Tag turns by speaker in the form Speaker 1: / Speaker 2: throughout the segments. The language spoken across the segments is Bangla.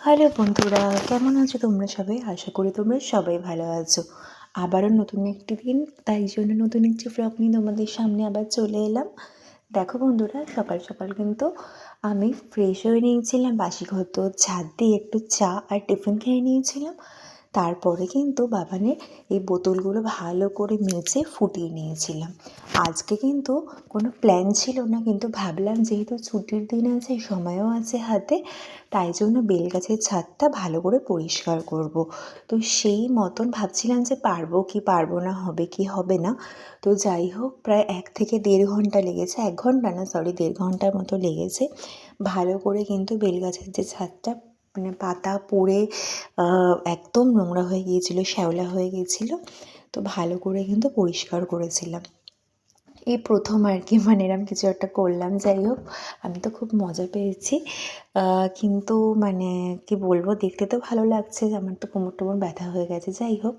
Speaker 1: হ্যালো বন্ধুরা, কেমন আছো তোমরা সবাই? আশা করি তোমরা সবাই ভালো আছো। আবারও নতুন একটি দিন, তাই জন্য নতুন একটি ব্লগ নিয়ে তোমাদের সামনে আবার চলে এলাম। দেখো বন্ধুরা, সকাল সকাল কিন্তু আমি ফ্রেশ হয়ে নিয়েছিলাম, বাসি ঘর তো ঝাড় দিয়ে একটু চা আর টিফিন খেয়ে নিয়েছিলাম। তারপরে কিন্তু বাবানের এই বোতলগুলো ভালো করে মেজে ফুটিয়ে নিয়েছিলাম। আজকে কিন্তু কোনো প্ল্যান ছিল না, কিন্তু ভাবলাম যেহেতু ছুটির দিন আছে, সময়ও আছে হাতে, তাই জন্য বেলগাছের ছাদটা ভালো করে পরিষ্কার করব। তো সেই মতন ভাবছিলাম যে পারবো কি পারবো না, হবে কি হবে না। তো যাই হোক, প্রায় 1 থেকে 1.5 ঘন্টা লেগেছে, 1 ঘন্টা না সরি 1.5 ঘন্টার মতো লেগেছে ভালো করে কিন্তু বেলগাছের যে ছাদটা মানে পাতা পড়ে একদম নোংরা হয়ে গিয়েছিলো, শ্যাওলা হয়ে গিয়েছিলো। তো ভালো করে কিন্তু পরিষ্কার করেছিলাম। এই প্রথম আর কি মানে এরম কিছু একটা করলাম। যাই হোক, আমি তো খুব মজা পেয়েছি। কিন্তু মানে কি বলবো, দেখতে তো ভালো লাগছে, আমার তো কোমর টোমর ব্যথা হয়ে গেছে। যাই হোক,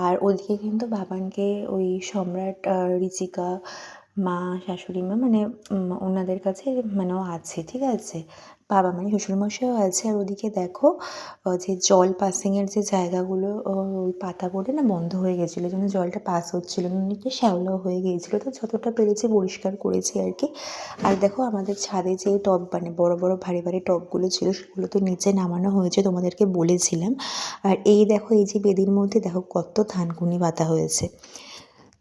Speaker 1: আর ওদিকে কিন্তু বাবানকে ওই সম্রাট, ঋচিকা মা, শাশুড়ি মা মানে ওনাদের কাছে মানে ও আছে, ঠিক আছে, বাবা মানে শ্বশুরমশাইও আছে। আর ওদিকে দেখো যে জল পাসিংয়ের যে জায়গাগুলো ওই পাতা পড়ে না বন্ধ হয়ে গেছিলো, যেন জলটা পাস হচ্ছিলো না, অনেকটা শ্যাওলাও হয়ে গিয়েছিলো। তো যতটা পেরেছি পরিষ্কার করেছি আর কি। আর দেখো আমাদের ছাদে যে টব মানে বড় বড় ভারী ভারী টবগুলো ছিল, সেগুলো তো নিচে নামানো হয়েছে, তোমাদেরকে বলেছিলাম। আর এই দেখো, এই যে বেদির মধ্যে দেখো কত থানকুনি পাতা হয়েছে।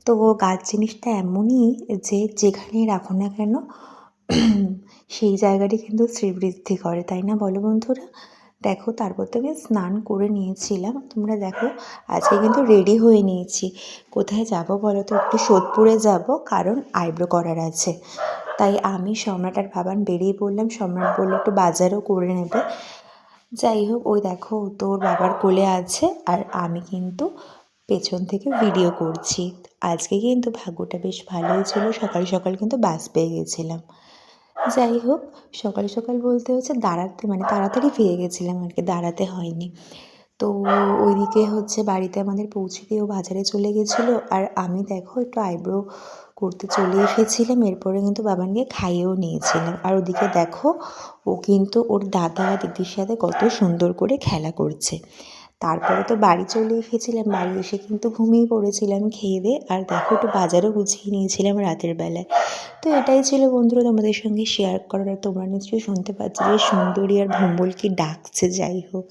Speaker 1: তো গাছ জিনিসটা এমনই যে যেখানেই রাখো না কেন সেই জায়গাটি কিন্তু শ্রীবৃদ্ধি করে, তাই না বলো বন্ধুরা? দেখো, তারপর তো আমি স্নান করে নিয়েছিলাম। তোমরা দেখো, আজকে কিন্তু রেডি হয়ে নিয়েছি। কোথায় যাব বলো তো? একটু সোদপুরে যাব, কারণ আইব্রো করার আছে। তাই আমি, সম্রাট আর বাবান বেরিয়ে পড়লাম। সম্রাট বললো একটু বাজারও করে নেবে। যাই হোক, ওই দেখো তোর বাবার কোলে আছে, আর আমি কিন্তু পেছন থেকে ভিডিও করছি। আজকে কিন্তু ভাগ্যটা বেশ ভালোই ছিল, সকাল সকাল কিন্তু বাস পেয়ে গেছিলাম। যাই হোক, সকাল সকাল বলতে হচ্ছে দাঁড়াতে মানে তাড়াতাড়ি পেয়ে গেছিলাম আর কি, দাঁড়াতে হয়নি। তো ওইদিকে হচ্ছে বাড়িতে আমাদের পৌঁছে দিয়ে ও বাজারে চলে গেছিলো, আর আমি দেখো একটু আইব্রো করতে চলে এসেছিলাম। এরপরে কিন্তু বাবানকে খাইয়েও নিয়েছিলাম। আর ওদিকে দেখো, ও কিন্তু ওর দাদা দিদির সাথে কত সুন্দর করে খেলা করছে। তারপরে তো বাড়ি চলে এসেছিলাম, বাড়ি এসে কিন্তু ঘুমিয়ে পড়েছিলাম খেয়ে দিয়ে। আর দেখো, একটু বাজারও গুছিয়ে নিয়েছিলাম রাতের বেলায়। তো এটাই ছিল বন্ধুরা তোমাদের সঙ্গে শেয়ার করার। আর তোমরা নিশ্চয়ই শুনতে পাচ্ছ যে সুন্দরী আর ভম্বল কি ডাকছে। যাই হোক,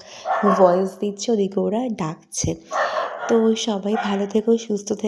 Speaker 1: ভয়েস দিচ্ছে, ওদিকে ওরা ডাকছে। তো সবাই ভালো থেকো, সুস্থ থেকো।